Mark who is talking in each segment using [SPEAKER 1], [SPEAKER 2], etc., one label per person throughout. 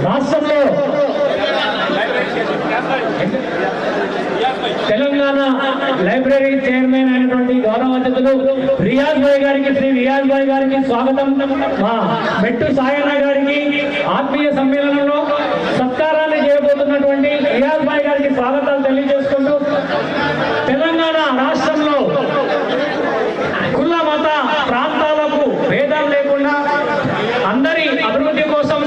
[SPEAKER 1] రాష్ట్రంలో Telangana library chairman అయినటువంటి గౌరవ అతిథులు రియాజ్ భాయ్ గారికి, శ్రీ రియాజ్ భాయ్ గారికి స్వాగతం. మా మెట్టు సాయన్న గారికి ఆత్మీయ సమ్మేళనంలో సత్కారాన్ని చేయబోతున్నటువంటి రియాజ్ భాయ్ గారికి స్వాగతాలు తెలియజేసుకుంటూ, తెలంగాణ రాష్ట్రంలో కుల మత ప్రాంతాలకు భేదాలు లేకుండా అందరి అభివృద్ధి కోసం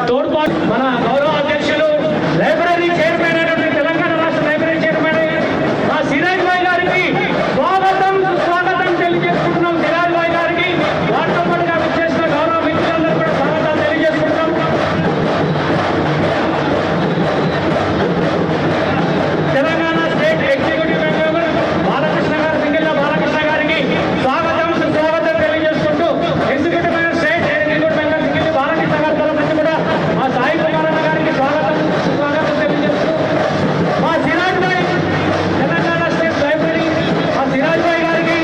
[SPEAKER 1] తోడ్పాటు మన గౌరవ అధ్యక్షులు లైబ్రరీ చైర్మన్ అయినటువంటి తెలంగాణ రాష్ట్ర లైబ్రరీ చైర్మన్ మా సిరాజ్ భాయ్ గారికి స్వాగతం సుస్వాగతం తెలియజేసుకుంటున్నాం. సిరాజ్ భాయ్ గారికి వాటితో పాటుగా విచ్చేసిన గౌరవ మిత్రులందరూ కూడా స్వాగతాలు తెలియజేసుకుంటున్నాం. Telangana state executive member Balakrishna గారు, సింగిల్లా బాలకృష్ణ గారికి స్వాగతం సుస్వాగతం తెలియజేసుకుంటూ, executive member state executive member single Balakrishna గారి తరఫు నుంచి కూడా మా సాయి కుమారన్న గారికి స్వాగతం సుస్వాగతం తెలియజేస్తూ, మా సిరాజ్ భాయ్ తెలంగాణ స్టేట్ లైబ్రరీ మా సిరాజ్ భాయ్ గారికి,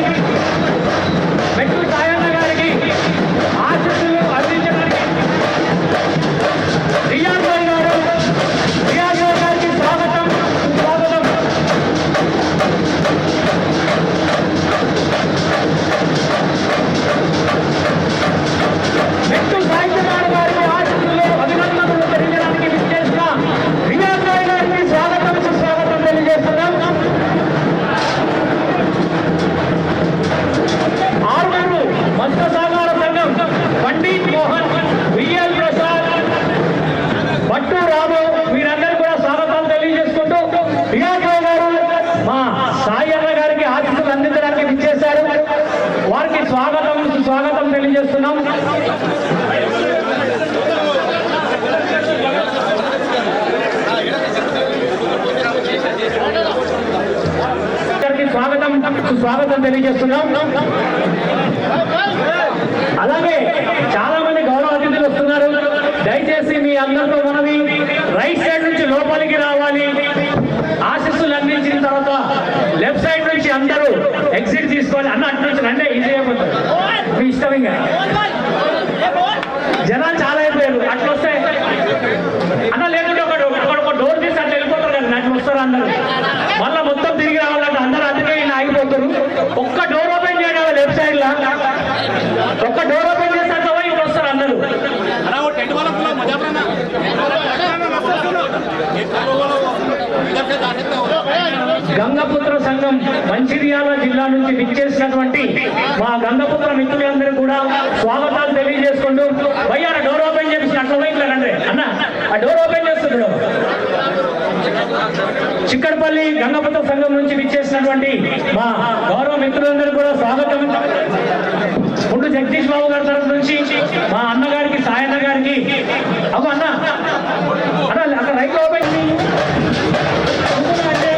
[SPEAKER 1] మెట్టు సాయన్న గారికి ఆశీస్సులు అందించడానికి రియాజ్ భాయ్ గారికి స్వాగతం సుస్వాగతం. మెట్టు సాయికుమార్ గారికి ఆశీస్సులు అభినందనలు తెలియజేయడానికి విచ్చేసిన రియాజ్ భాయ్ గారికి స్వాగతం సుస్వాగతం తెలియజేస్తున్నాం. ఆరుగురు మత్స్య సహకార సంఘం పండిత్ మోహన్, విఎల్ ప్రసాద్, భట్టు రాము, వీరందరూ కూడా స్వాగతాలు తెలియజేసుకుంటూ, రియాజ్ భాయ్ గారు మా సాయి అన్న గారికి ఆశీస్సులు అందించడానికి విచ్చేశారు. వారికి స్వాగతం సుస్వాగతం తెలియజేస్తున్నాం. స్వాగతం సుస్వాగతం తెలియజేస్తున్నాం. అలాగే చాలా మంది గౌరవ అతిథులు వస్తున్నారు. దయచేసి మీ అందరితో మనవి, రైట్ సైడ్ నుంచి లోపలికి రావాలి. ఆశీస్సులు అందించిన తర్వాత లెఫ్ట్ సైడ్ నుంచి అందరూ ఎగ్జిట్ తీసుకోవాలి. అన్న అటు నుంచి రండి, ఈజీ అయిపోతుంది. మీ ఇష్టం. ఇంకా జనాలు చాలా అయిపోయారు. అట్లా వస్తే అన్న లేకుంటే ఒక డోర్ తీసి అట్లా వెళ్ళిపోతారు కదా, అట్లా వస్తారు అందరూ. మళ్ళీ మొత్తం తిరిగి రావాలంటే అందరూ అందుకే ఈయన ఆగిపోతారు. ఒక్క డోర్ ఓపెన్ చేయడం లెఫ్ట్ సైడ్ లా, ఒక్క డోర్ ఓపెన్ చేస్తే అట్లా పోయి ఇక్కడ వస్తారు అందరూ. గంగపుత్ర సంఘం మంచిర్యాల జిల్లా నుంచి విచ్చేసినటువంటి మా గంగపుత్ర మిత్రులందరూ కూడా స్వాగతాలు తెలియజేసుకుంటూ, భయ్యా డోర్ ఓపెన్ చేసి అట్లా పోయిందండి అన్న, ఆ డోర్ ఓపెన్ చేస్తున్నాడు. చిక్కడపల్లి గంగపుత్ర సంఘం నుంచి విచ్చేసినటువంటి మా గౌరవ మిత్రులందరూ కూడా స్వాగతం. ముందు జగదీష్ బాబు గారి తరఫు నుంచి మా అన్నగారికి, సాయన్న గారికి, అవు అన్న అక్కడ రైట్ ఓపెన్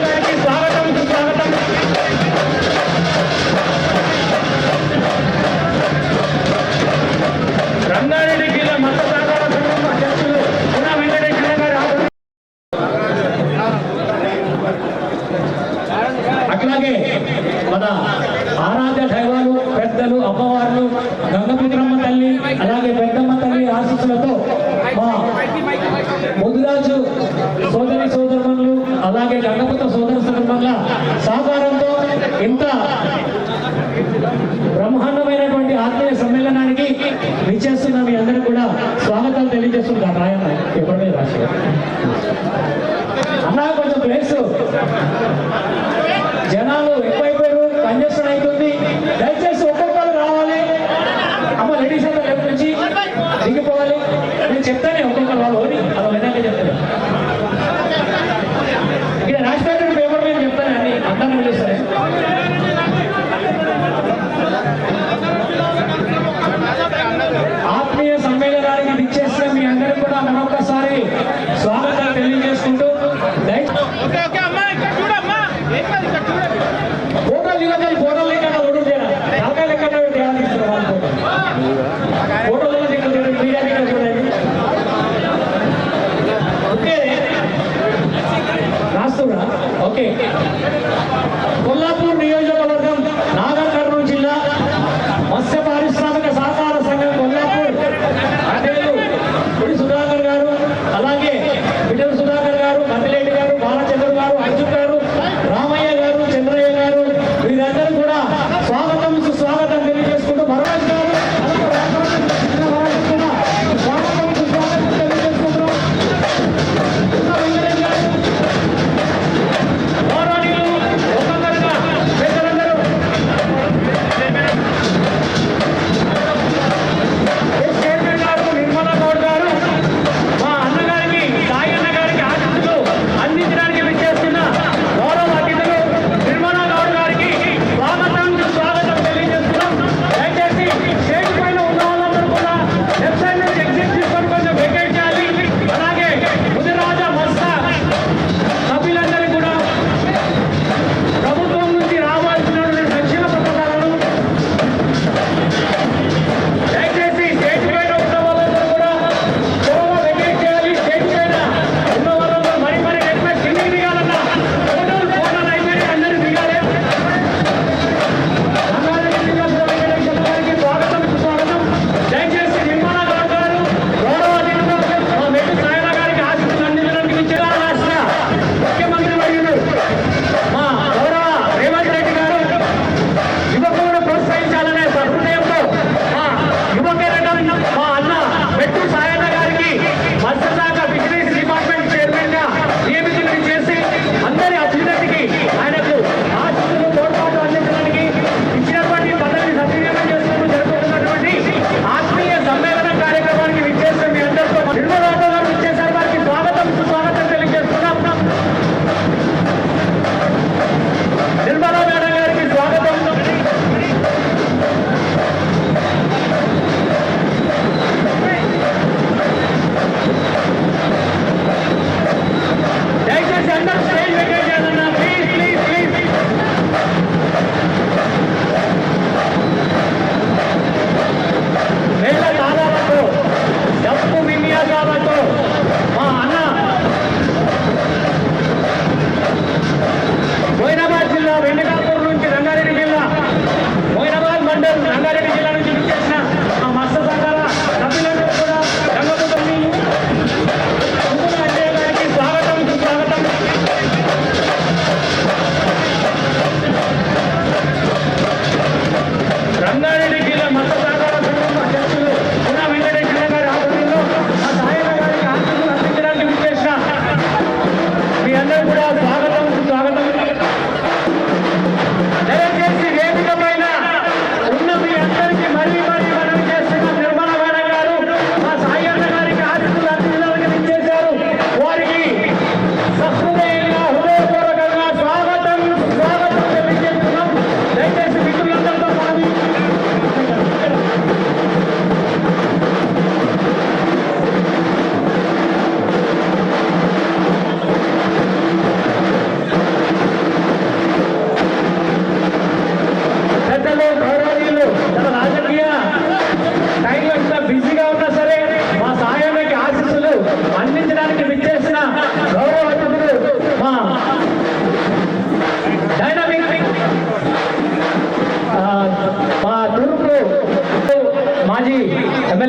[SPEAKER 1] గారికి స్వాగతం సుస్వాగతం. రంగారెడ్డి జిల్లా మత్స్య సహకార సంఘం అధ్యక్షులు పునా వెంకటేశ్వర గారు, అట్లాగే మన ఆరాధ్య దైవాలు, పెద్దలు, అమ్మవార్లు, గంగపుత్రమ్మ తల్లి, అలాగే పెద్దమ్మ తల్లి ఆశీస్సులతో మా ముదిరాజు సోదరి సోదరులు, అలాగే గంగపుత్ర సోదర సోదరుల సహకారంతో ఇంత బ్రహ్మాండమైనటువంటి ఆత్మీయ సమ్మేళనానికి విచ్చేస్తున్న మీ అందరూ కూడా స్వాగతాలు తెలియజేస్తున్నారు. రాయన్న ఎప్పుడైనా రాసి అన్నా కొంచెం ప్లేస్, జనాలు ఎక్కువైపోయారు, కంజెషన్ అవుతుంది. దయచేసి ఒక్కొక్కరు రావాలి. అమ్మ లేడీస్ అంతా లెఫ్ట్ నుంచి దిగిపోవాలి. నేను చెప్తానే ఒక్కొక్కరు వాళ్ళు అలా విధంగా చెప్తాను. ఇక్కడ రాష్ట్ర పేపర్ మీద చెప్తాను అన్ని అందరూ పిలుస్తాయి. ఆత్మీయ సమ్మేళనానికి విచ్చేసిన మీ అందరూ కూడా మరొకసారి స్వాగతం తెలియజేసుకుంటూ, ఫోటోలు దిగొద్దాలి, ఫోటోలు లేకుండా ఓటు చేయాలి.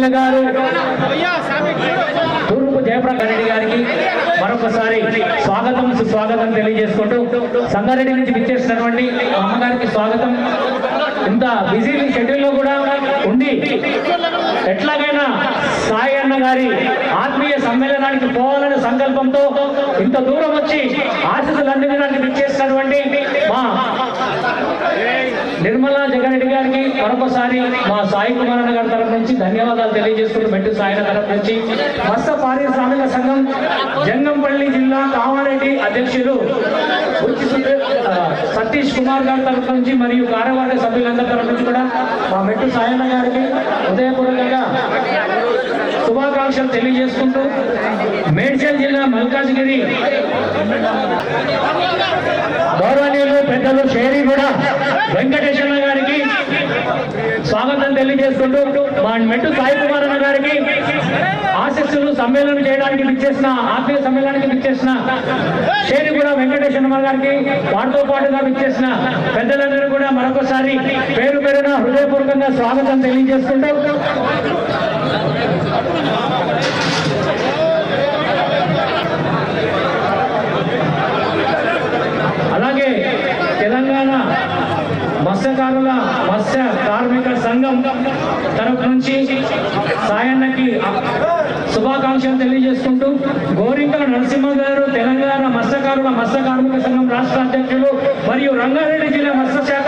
[SPEAKER 1] ఎమ్మెల్యే గారు తూర్పు జయప్రకాష్ రెడ్డి గారికి మరొకసారి స్వాగతం సుస్వాగతం తెలియజేసుకుంటూ సంగారెడ్డి నుంచి విచ్చేసినటువంటి అమ్మగారికి స్వాగతం. ఇంత బిజీ షెడ్యూల్లో కూడా ఉండి ఎట్లాగైనా సాయి అన్న గారి ఆత్మీయ సమ్మేళనానికి పోవాలనే సంకల్పంతో ఇంత దూరం వచ్చి ఆశీస్సులు అందించడానికి విచ్చేసినటువంటి మా నిర్మలా జగన్ గారికి మరొకసారి మా సాయి కుమార్ అన్న గారి తరఫు నుంచి ధన్యవాదాలు తెలియజేసుకుంటూ మెట్టు సాయి తరఫు నుంచి మత్స్య పారిశ్రామిక సంఘం జంగంపల్లి జిల్లా కామారెడ్డి అధ్యక్షులు సతీష్ కుమార్ గారి తరఫు నుంచి మరియు కార్యవర్గ సభ్యులందరి తరఫు నుంచి కూడా మా మెట్టు సాయన్న గారికి హృదయపూర్వకంగా శుభాకాంక్షలు తెలియజేసుకుంటూ మేడ్చల్ జిల్లా మల్కాజ్గిరి గౌరవనీయులు పెద్దలు షేరిగూడ వెంకటేశ్వర గారికి స్వాగతం తెలియజేసుకుంటూ మా మెట్టు సాయి కుమార్ అన్న గారికి ఆశీస్సులు సమ్మేళనం చేయడానికి విచ్చేసిన ఆత్మీయ సమ్మేళనానికి విచ్చేసిన షేరిగూడ వెంకటేశ్వర గారికి వాటితో పాటుగా విచ్చేసిన పెద్దలందరూ కూడా మరొకసారి పేరు పేరున హృదయపూర్వకంగా స్వాగతం తెలియజేసుకుంటూ అలాగే తెలంగాణ మత్స్య కార్మిక సంఘం తరఫు నుంచి సాయన్నకి శుభాకాంక్షలు తెలియజేసుకుంటూ గోరింక నరసింహ గారు తెలంగాణ మత్స్య కార్మిక సంఘం రాష్ట్ర అధ్యక్షులు మరియు రంగారెడ్డి జిల్లా మత్స్య శాఖ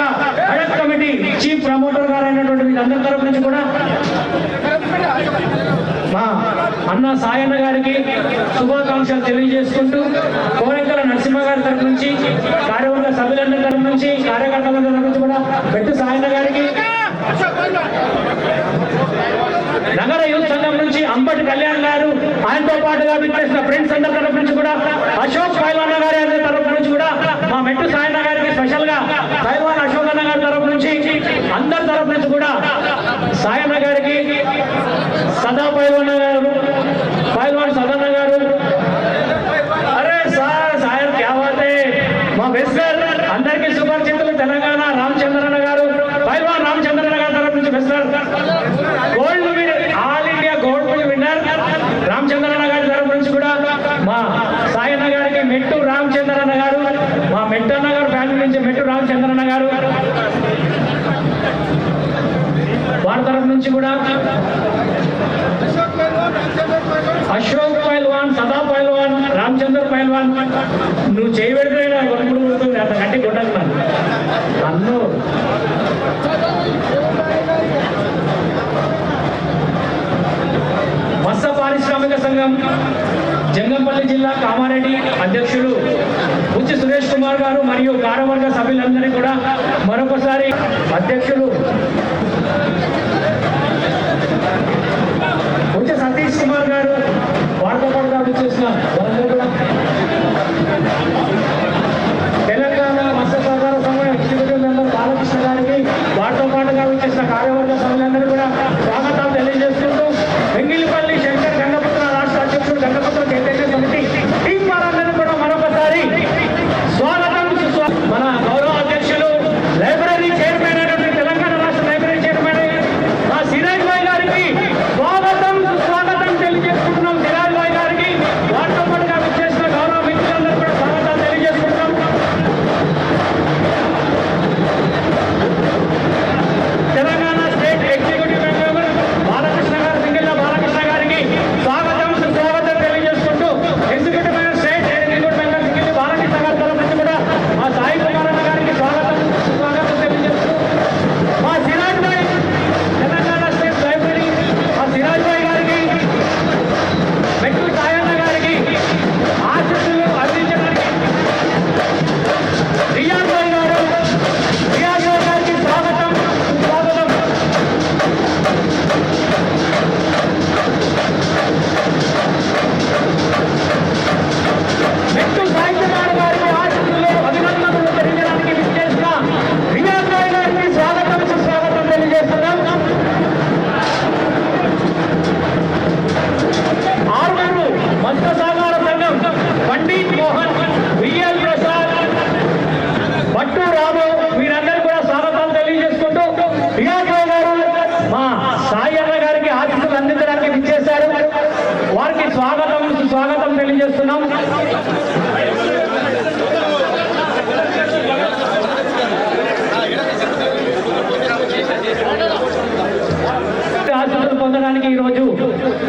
[SPEAKER 1] అడక్ కమిటీ చీఫ్ ప్రమోటర్ గారు అయినటువంటి వీళ్ళందరి తరఫు నుంచి కూడా మా అన్న సాయన్న గారికి శుభాకాంక్షలు తెలియజేసుకుంటూ కోరెంకల నరసింహ గారి తరఫు నుంచి కార్యవర్గ సభ్యులందరి తరఫు నుంచి కార్యకర్తల తరఫు నుంచి కూడా మెట్టు సాయన్న గారికి నగర యూత్ సంఘం నుంచి అంబటి కళ్యాణ్ గారు ఆయనతో పాటుగా విచ్చేసిన ఫ్రెండ్స్ అందరి తరఫు నుంచి కూడా అశోక్ పైల్వాన్ గారి అందరి తరఫు నుంచి కూడా మా మెట్టు సాయన్న గారికి స్పెషల్ గా పైల్వాన్ అశోక్ అన్న గారి తరఫు నుంచి అందరి తరఫు నుంచి కూడా సాయన్న గారికి సదా పైల్వాన్ గారు పైల్వాన్ సదన్న గారు అరే సార్ సాయర్ క్యా బాత్ హై మా వెస్టర్ అందరికీ సుపరిచితులు తెలంగాణ రామచంద్రన్న గారు పైల్వాన్ రామచంద్రన్న గారి తరఫు నుంచి వెస్టర్ gold winner all India gold winner Ramachandranna గారి తరఫు నుంచి కూడా మా సాయన్న గారికి మెట్టు రామచంద్రన్న గారు మా మెట్టన్న గారు ఫ్యామిలీ నుంచి మెట్టు రామచంద్రన్న గారు వారి తరఫు నుంచి కూడా అశోక్ పైల్వాన్ సదా పైల్వాన్ రామచంద్ర పైల్వాన్ నువ్వు చేయబెడితే కొనుక్కుడు ఉంటుంది అంత గట్టి కొట్టకున్నాను అన్ను మత్స్య పారిశ్రామిక సంఘం జంగంపల్లి జిల్లా కామారెడ్డి అధ్యక్షులు ఉచ్చి సురేష్ కుమార్ గారు మరియు కార్యవర్గ సభ్యులందరినీ కూడా మరొకసారి అధ్యక్షులు ఉచ్చి సతీష్ కుమార్ గారు వారితో పాటుగా విచ్చేసిన వారందరూ కూడా తెలంగాణ మత్స్య సహకార సంఘం ఎగ్జిక్యూటివ్ మెంబర్ బాలకృష్ణ గారికి వారితో పాటుగా విచ్చేసిన కార్యవర్గ సభ్యులందరూ కూడా స్వాగతాలు తెలియజేసుకుంటూ వెంగిలిపల్లి శంకర్ గంగపుత్ర రాష్ట్ర అధ్యక్షుడు గంగపుత్ర కేంద్రీయ కమిటీ టీం వారందరూ కూడా మరొకసారి స్వాగతం మన గౌరవ అధ్యక్షులు లైబ్రరీ చైర్మన్ అయినటువంటి తెలంగాణ రాష్ట్ర లైబ్రరీ చైర్మన్ మా సిరాజ్ భాయ్ గారికి స్వాగతం సుస్వాగతం తెలియజేసుకుంటున్నాం. సిరాజ్ భాయ్ గారికి వాటితో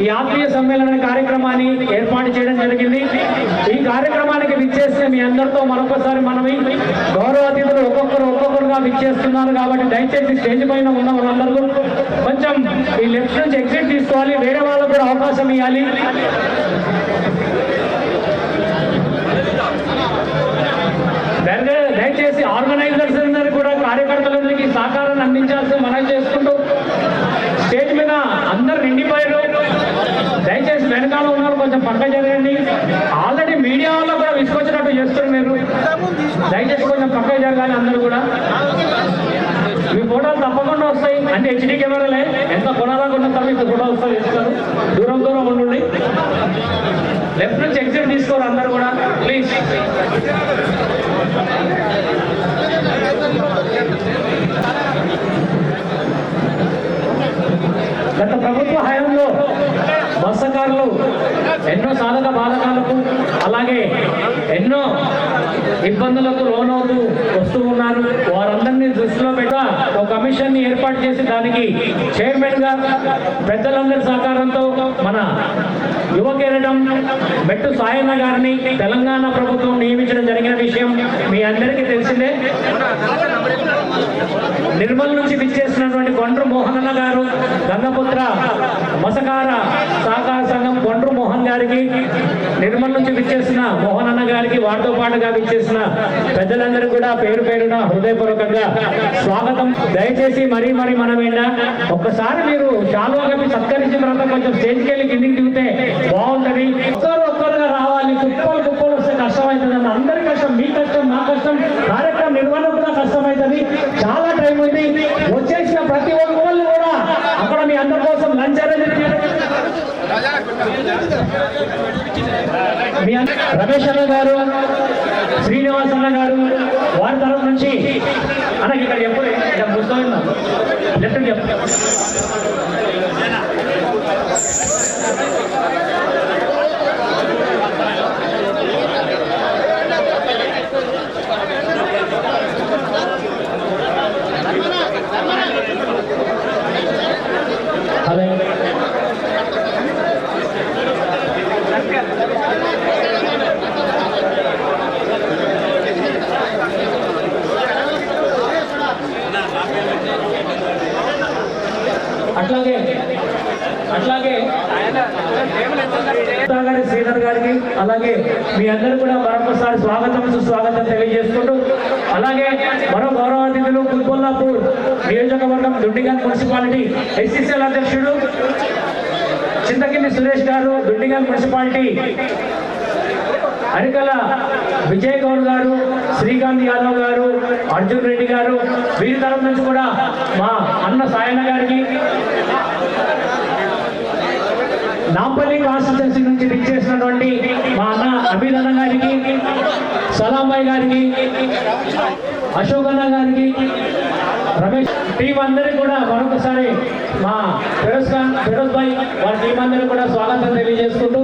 [SPEAKER 1] ఈ ఆత్మీయ సమ్మేళన కార్యక్రమాన్ని ఏర్పాటు చేయడం జరిగింది. ఈ కార్యక్రమానికి విచ్చేస్తే మీ అందరితో మరొకసారి మనవి, గౌరవ అతిథులు ఒక్కొక్కరుగా విచ్చేస్తున్నారు కాబట్టి దయచేసి స్టేజ్ పైన ఉన్న వాళ్ళందరూ కొంచెం ఈ లెఫ్ట్ నుంచి ఎగ్జిట్ తీసుకోవాలి, వేరే వాళ్ళకు కూడా అవకాశం ఇవ్వాలి. దయచేసి ఆర్గనైజర్స్ అందరూ కూడా కార్యకర్తలందరికీ సహకారాన్ని అందించాల్సి మనం చేసుకుంటూ స్టేజ్ మీద అందరు నిండిపోయారు. దయచేసి వెనకాల ఉన్నారు కొంచెం పక్క జరగండి. ఆల్రెడీ మీడియా వాళ్ళు కూడా విసుకొచ్చినట్టు చేస్తున్నారు మీరు, దయచేసి కొంచెం పక్క జరగాలి. అందరూ కూడా మీ ఫోటోలు తప్పకుండా వస్తాయి, అంటే హెచ్డీ కెమెరాలే, ఎంత కొనాలకు ఉన్న తర్వాత మీకు ఫోటో వస్తాయి, ఇస్తారు. దూరం ఉండండి. లెఫ్ట్ నుంచి ఎగ్జిట్ తీసుకోరు అందరూ కూడా ప్లీజ్. గత ప్రభుత్వ హయాంలో మత్స్యకారులు ఎన్నో సాధక బాధకాలకు అలాగే ఎన్నో ఇబ్బందులకు లోనవుతూ వస్తూ ఉన్నారు. వారందరినీ దృష్టిలో పెట్టి ఒక కమిషన్ ని ఏర్పాటు చేసి దానికి చైర్మన్ గా పెద్దలందరి సహకారంతో మన యువ కిరీటం మెట్టు సాయన్న గారిని తెలంగాణ ప్రభుత్వం నియమించడం జరిగిన విషయం మీ అందరికీ తెలిసిందే. నిర్మల్ నుంచి విచ్చేసినటువంటి కొండ్రు మోహనన్న గారు, గంగపుత్ర మత్స్యకార సహకార సంఘం కొండ్రు మోహన్ గారికి, నిర్మల్ నుంచి విచ్చేసిన మోహనన్న గారికి, వారితో పాటుగా విచ్చేసిన పెద్దలందరూ కూడా పేరు పేరున హృదయపూర్వకంగా స్వాగతం. దయచేసి మరీ మనం ఏంటా ఒక్కసారి మీరు శాలువా కప్పి సత్కరించిన తర్వాత కొంచెం స్టేజ్కి వెళ్ళి కిందికి దిగితే బాగుంటది. ఒక్కరుగా రావాలి, కుప్పలు వస్తే కష్టమవుతుంది అన్న. అందరి కష్టం, మీ కష్టం, నా కష్టం, కార్యక్రమం నిర్వహణ కూడా కష్టమవుతుంది. చాలా టైం ఉంది. వచ్చేసిన ప్రతి ఒక్కళ్ళు కూడా అక్కడ మీ అందరి కోసం లంచ్ అరేంజ్ రమేష్ అన్న గారు, శ్రీనివాస్ అన్న గారు, వారి తరఫు నుంచి అన్నకి ఇక్కడ ఎప్పుడు పుస్తకం లెఫ్ట్ చెప్పు. అట్లాగే శ్రీధర్ గారికి అలాగే మీ అందరూ కూడా మరొకసారి సుస్వాగతం తెలియజేసుకుంటూ, అలాగే మరో గౌరవ అతిథులు కుల్కొల్లాపూర్ నియోజకవర్గం దుండిగల్ మున్సిపాలిటీ ఎస్సీసీఎల్ అధ్యక్షుడు చింతకింది సురేష్ గారు, దుండిగల్ మున్సిపాలిటీ అరికల విజయ్ గౌడ్ గారు, శ్రీకాంత్ యాదవ్ గారు, అర్జున్ రెడ్డి గారు, వీరి తరఫు నుంచి కూడా మా అన్న సాయన్న గారికి, నాంపల్లి కాన్స్టిట్యున్సీ నుంచి విచ్చేసినటువంటి మా అన్న అభినన్న గారికి, సలాంబాయి గారికి, అశోక్ అన్న గారికి, రమేష్ టీం అందరికీ కూడా మరొకసారి మా ఫిరోజ్ భాయ్ వారి టీం అందరికీ కూడా స్వాగతం తెలియజేసుకుంటూ,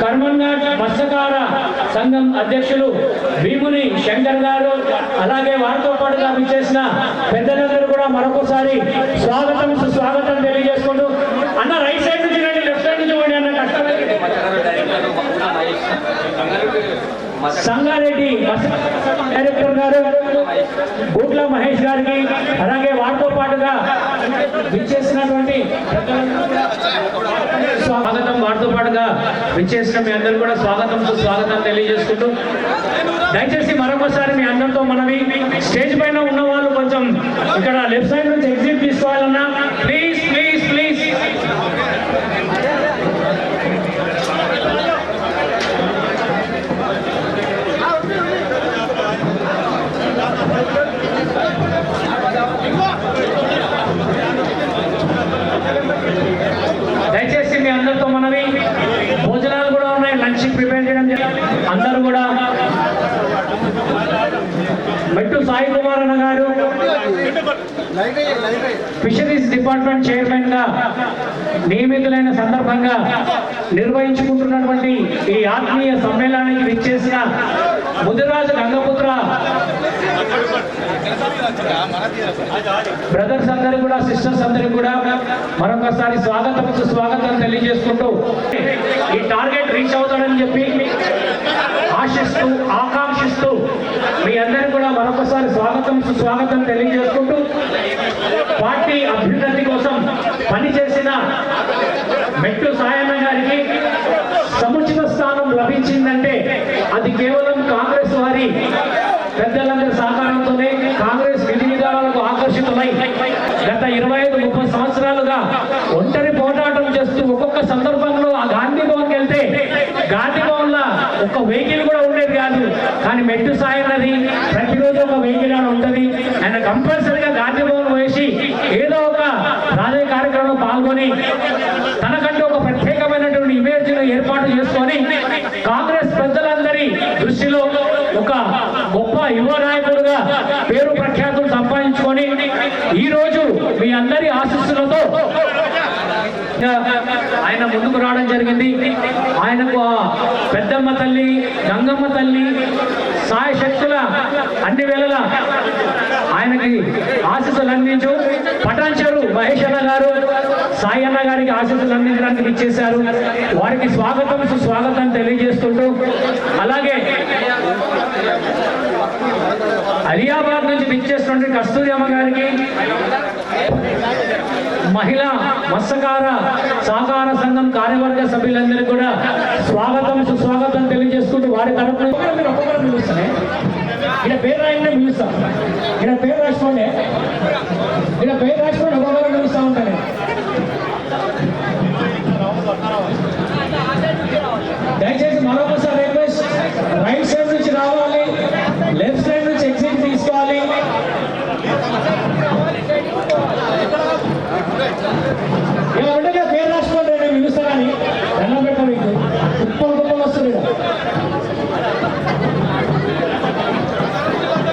[SPEAKER 1] కర్మన్ఘాట్ మత్స్యకార సంఘం అధ్యక్షులు భీముని శంకర్ గారు, అలాగే వారితో పాటుగా విచ్చేసిన పెద్దలందరూ కూడా మరొకసారి సుస్వాగతం తెలియజేసుకుంటూ, అన్న రైట్ సైడ్ నుంచి రండి, లెఫ్ట్ సైడ్ నుంచి పోండి అన్న. సంగారెడ్డి డైరెక్టర్ గారు గూట్ల మహేష్ గారికి, అలాగే వారితో పాటుగా విచ్చేసినటువంటి వారితో పాటుగా విచ్చేసిన మీ అందరూ కూడా స్వాగతం తెలియజేసుకుంటూ, దయచేసి మరొకసారి మీ అందరితో మనవి, స్టేజ్ పైన ఉన్న వాళ్ళు కొంచెం ఇక్కడ లెఫ్ట్ సైడ్ నుంచి ఎగ్జిట్ తీసుకోవాలన్నా ప్లీజ్. దయచేసి మీ అందరితో మనవి, భోజనాలు కూడా ఉన్నాయి, లంచ్ ప్రిపేర్ చేయడం అందరూ కూడా. మెట్టు సాయి కుమార్ అన్న గారు, ఫిషరీస్ డిపార్ట్మెంట్ చైర్మన్ గా నియమితులైన సందర్భంగా నిర్వహించుకుంటున్నటువంటి ఈ ఆత్మీయ సమ్మేళనానికి విచ్చేసిన ముదిరాజు గంగపుత్ర బ్రదర్స్ అందరూ కూడా, సిస్టర్స్ అందరూ కూడా మరొకసారి స్వాగతం తెలియజేసుకుంటూ ఈ టార్గెట్ రీచ్ అవుతాడని చెప్పి ఆశిస్తూ ఆకాంక్షిస్తూ మీ అందరూ కూడా మరొకసారి స్వాగతం తెలియజేసుకుంటూ పార్టీ అభ్యున్నతి కోసం పనిచేసిన మెట్టు సాయన్న గారికి సముచిత స్థానం లభించిందంటే అది కేవలం కాంగ్రెస్ వారి పెద్దలందరి సహకారంతోనే, కాంగ్రెస్ విధి విధానాలకు ఆకర్షితులై గత 25-30 సంవత్సరాలుగా ఒంటరి పోరాటం చేస్తూ ఒక్కొక్క సందర్భంలో ఆ గాంధీ భవన్కి వెళ్తే గాంధీ భవన్ లో ఒక వెహికల్ కూడా ఉండేది కాదు. కానీ మెట్టు సాయన్నది ప్రతిరోజు ఒక వెహికల్ అని ఉంటుంది. ఆయన కంపల్సరీగా గాంధీ భవన్ వేసి ఏదో ఒక రాజకీయ కార్యక్రమంలో పాల్గొని తనకంటూ ఒక ప్రత్యేకమైనటువంటి ఇమేజ్ ఏర్పాటు చేసుకొని కాంగ్రెస్ పెద్దలందరి దృష్టిలో ఒక గొప్ప యువ నాయకుడుగా పేరు ప్రఖ్యాతులు సంపాదించుకొని ఈ రోజు మీ అందరి ఆశీస్సులతో ఆయన ముందుకు రావడం జరిగింది. ఆయనకు పెద్దమ్మ తల్లి, గంగమ్మ తల్లి సాయ శక్తుల అన్ని వేళలా ఆయనకి ఆశీస్సులు అందించు పటాన్చెరు మహేష్ అన్న గారు సాయి అన్న గారికి ఆశీస్సులు అందించడానికి ఇచ్చేశారు. వారికి స్వాగతం తెలియజేస్తుంటూ, అలాగే అలియాబాద్ నుంచి విచ్చేసినటువంటి కస్తూరి అమ్మ గారికి, మహిళా మత్స్యకార సహకార సంఘం కార్యవర్గ సభ్యులందరూ కూడా స్వాగతం తెలియజేసుకుంటూ వారి తరఫున ఒక్కొక్కరు పిలుస్తానే ఇక్కడ పేరు రాయనే పిలుస్తాం. ఇక్కడ పేరు రాసుకోండి ఒక్కొక్కరు పిలుస్తూ ఉంటారు.